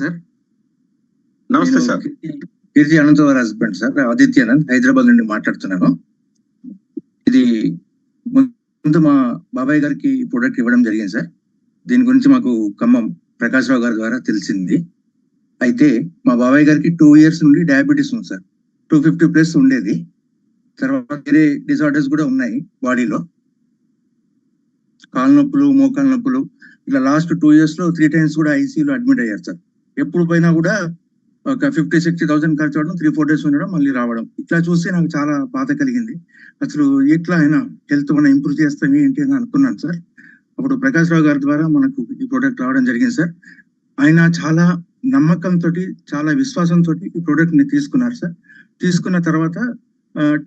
Sir. నమస్తే sir. కీర్తి అనంత్ వారి husband sir, Adityanand, Hyderabad నుండి మాట్లాడుతున్నాను. ఇది ముందు మా బాబాయ్ గారికి ప్రొడక్ట్ ఇవ్వడం జరిగింది సార్. దీని గురించి మాకు ఖమ్మం ప్రకాష్ రావు గారి ద్వారా తెలిసింది. అయితే మా బాబాయ్ గారికి 2 years నుండి డయాబెటీస్ ఉంది సార్. 250+ ఉండేది. తర్వాత వేరే డిజార్డర్స్ కూడా ఉన్నాయి బాడీలో. కాళ్ళ నొప్పులు, మోకాళ్ళ నొప్పులు, ఇట్లా లాస్ట్ 2 years లో 3 times కూడా ఐసీయూలో అడ్మిట్ అయ్యారు సార్. ఎప్పుడు పోయినా కూడా ఒక 50,000-60,000 ఖర్చు అవడం, 3-4 days ఉండడం, మళ్ళీ రావడం. ఇట్లా చూస్తే నాకు చాలా బాధ కలిగింది. అసలు ఎట్లా అయినా హెల్త్ మనం ఇంప్రూవ్ చేస్తాం ఏంటి అని అనుకున్నాను సార్. అప్పుడు ప్రకాష్ రావు గారి ద్వారా మనకు ఈ ప్రోడక్ట్ రావడం జరిగింది సార్. ఆయన చాలా నమ్మకంతో, చాలా విశ్వాసంతో ఈ ప్రోడక్ట్ ని తీసుకున్నారు సార్. తీసుకున్న తర్వాత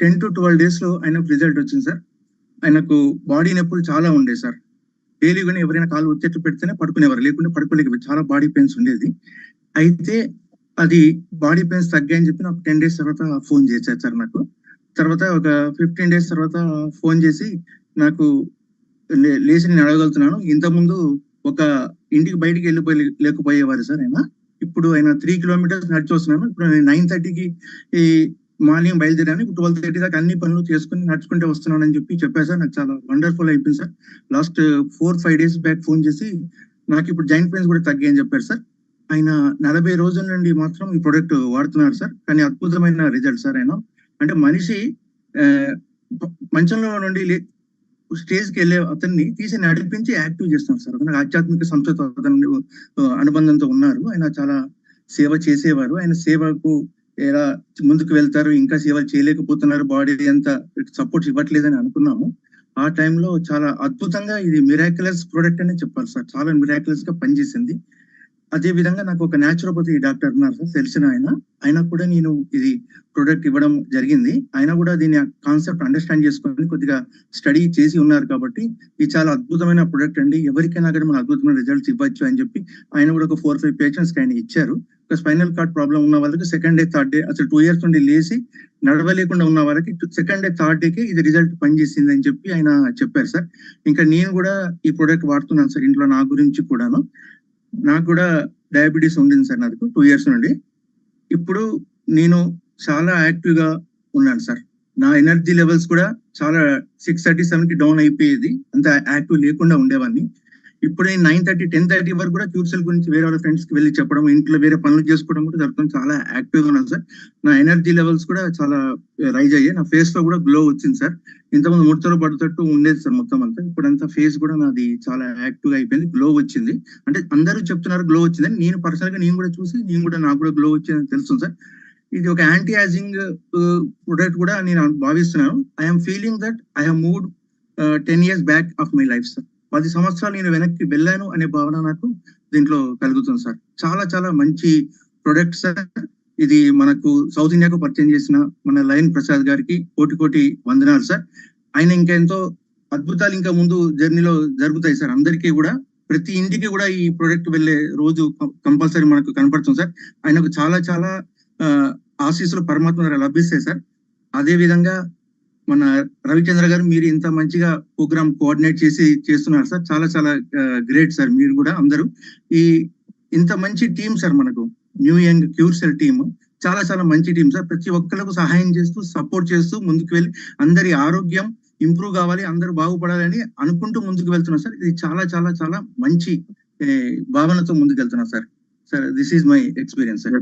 10 to 12 days లో ఆయనకు రిజల్ట్ వచ్చింది సార్. ఆయనకు బాడీ నొప్పులు చాలా ఉండే సార్. డైలీ కానీ ఎవరైనా కాలు ఒత్తిట్లు పెడితేనే పడుకునేవారు, లేకుంటే పడుకోలేక చాలా బాడీ పెయిన్స్ ఉండేది. అయితే అది బాడీ పెయిన్స్ తగ్గాయని చెప్పి నాకు 10 days తర్వాత ఫోన్ చేశారు సార్. నాకు తర్వాత ఒక 15 days తర్వాత ఫోన్ చేసి నాకు లేచి నేను అడగలుగుతున్నాను, ఇంతకుముందు ఒక ఇంటికి బయటికి లేకపోయేవారు సార్ ఆయన. ఇప్పుడు ఆయన 3 kilometers నడిచి వస్తున్నాను. ఇప్పుడు నేను 9:30కి ఈ మార్నింగ్ బయలుదేరాను. ఇప్పుడు 12:30 దాకా అన్ని పనులు చేసుకుని నడుచుకుంటే వస్తున్నాను అని చెప్పారు సార్. నాకు చాలా వండర్ఫుల్ అయిపోయింది sir. Last 4-5 days back phone చేసి నాకు ఇప్పుడు జాయింట్ పెయిన్స్ కూడా తగ్గాయని చెప్పారు సార్. ఆయన 40 రోజుల నుండి మాత్రం ఈ ప్రొడక్ట్ వాడుతున్నారు సార్. కానీ అద్భుతమైన రిజల్ట్ సార్. ఆయన అంటే మనిషి మంచంలో నుండి స్టేజ్కి వెళ్ళే అతన్ని తీసి నడిపించి యాక్టివ్ చేస్తున్నారు సార్. అతను ఆధ్యాత్మిక సంస్థతో అతను అనుబంధంతో ఉన్నారు. ఆయన చాలా సేవ చేసేవారు. ఆయన సేవకు ఎలా ముందుకు వెళ్తారు, ఇంకా సేవలు చేయలేకపోతున్నారు, బాడీ అంతా సపోర్ట్ ఇవ్వట్లేదని అనుకున్నాము. ఆ టైంలో చాలా అద్భుతంగా ఇది మిరాక్యులస్ ప్రోడక్ట్ అనే చెప్పాలి సార్. చాలా మిరాక్యులస్ గా పనిచేసింది. అదే విధంగా నాకు ఒక న్యాచురోపతి డాక్టర్ ఉన్నారు సార్, తెలిసిన ఆయన కూడా నేను ఇది ప్రోడక్ట్ ఇవ్వడం జరిగింది. ఆయన కూడా దీని కాన్సెప్ట్ అండర్స్టాండ్ చేసుకొని కొద్దిగా స్టడీ చేసి ఉన్నారు కాబట్టి ఇది చాలా అద్భుతమైన ప్రోడక్ట్ అండి, ఎవరికైనా కానీ మన అద్భుతమైన రిజల్ట్స్ ఇవ్వచ్చు అని చెప్పి ఆయన కూడా ఒక 4-5 patients ఆయన ఇచ్చారు. ఒక స్పైనల్ కార్డ్ ప్రాబ్లం ఉన్న వాళ్ళకి 2nd day 3rd day, అసలు 2 years నుండి లేచి నడవలేకుండా ఉన్న వాళ్ళకి 2nd day 3rd day ఇది రిజల్ట్ పనిచేసింది అని చెప్పి ఆయన చెప్పారు సార్. ఇంకా నేను కూడా ఈ ప్రోడక్ట్ వాడుతున్నాను సార్ ఇంట్లో. నా గురించి కూడాను, నాకు కూడా డయాబెటీస్ ఉండింది సార్ నాకు 2 years నుండి. ఇప్పుడు నేను చాలా యాక్టివ్ గా ఉన్నాను సార్. నా ఎనర్జీ లెవెల్స్ కూడా చాలా 6:30-7కి డౌన్ అయిపోయేది, అంత యాక్టివ్ లేకుండా ఉండేవాడిని. ఇప్పుడు నేను 9:30, 10:30 వరకు కూడా క్యూర్సెల్ గురించి వేరే వాళ్ళ ఫ్రెండ్స్ కి వెళ్ళి చెప్పడం, ఇంట్లో వేరే పనులు చేసుకోవడం కూడా జరుగుతుంది. చాలా యాక్టివ్ గా ఉన్నాను సార్. నా ఎనర్జీ లెవెల్స్ కూడా చాలా రైజ్ అయ్యాయి. నా ఫేస్ లో కూడా గ్లో వచ్చింది సార్. ఇంతకుముందు ముడతలు పడుతట్టు ఉండేది సార్ మొత్తం అంతా. ఇప్పుడంతా ఫేస్ కూడా నాది చాలా యాక్టివ్ గా అయిపోయింది, గ్లో వచ్చింది. అంటే అందరూ చెప్తున్నారు గ్లో వచ్చిందని, నేను పర్సనల్ గా నేను కూడా చూసి నాకు కూడా గ్లో వచ్చిందని తెలుసు సార్. ఇది ఒక యాంటీ ఏజింగ్ ప్రొడక్ట్ కూడా నేను భావిస్తున్నాను. I'm feeling that I have moved 10 years back of my life sir. 10 సంవత్సరాలు నేను వెనక్కి వెళ్ళాను అనే భావన నాకు దీంట్లో కలుగుతుంది సార్. చాలా చాలా మంచి ప్రొడక్ట్ సార్. ఇది మనకు సౌత్ ఇండియాకు పరిచయం చేసిన మన లయన్ ప్రసాద్ గారికి కోటి వందనాలు సార్. ఆయన ఇంకా ఎంతో అద్భుతాలు ఇంకా ముందు జర్నీలో జరుగుతాయి సార్. అందరికీ కూడా ప్రతి ఇంటికి కూడా ఈ ప్రొడక్ట్ వెళ్ళే రోజు కంపల్సరీ మనకు కనపడుతుంది సార్. ఆయనకు చాలా చాలా ఆశీస్సులు పరమాత్మ లభిస్తాయి సార్. అదే విధంగా మన రవిచంద్ర గారు, మీరు ఇంత మంచిగా ప్రోగ్రామ్ కోఆర్డినేట్ చేస్తున్నారు సార్. చాలా చాలా గ్రేట్ సార్. మీరు కూడా అందరూ ఇంత మంచి టీం సార్. మనకు న్యూ యంగ్ క్యూర్సెల్ టీమ్ చాలా చాలా మంచి టీం సార్. ప్రతి ఒక్కరికి సహాయం చేస్తూ, సపోర్ట్ చేస్తూ ముందుకు వెళ్ళి అందరి ఆరోగ్యం ఇంప్రూవ్ కావాలి, అందరూ బాగుపడాలని అనుకుంటూ ముందుకు వెళ్తున్నారు సార్. ఇది చాలా చాలా చాలా మంచి భావనతో ముందుకు వెళ్తున్నారు sir. This is my experience sir.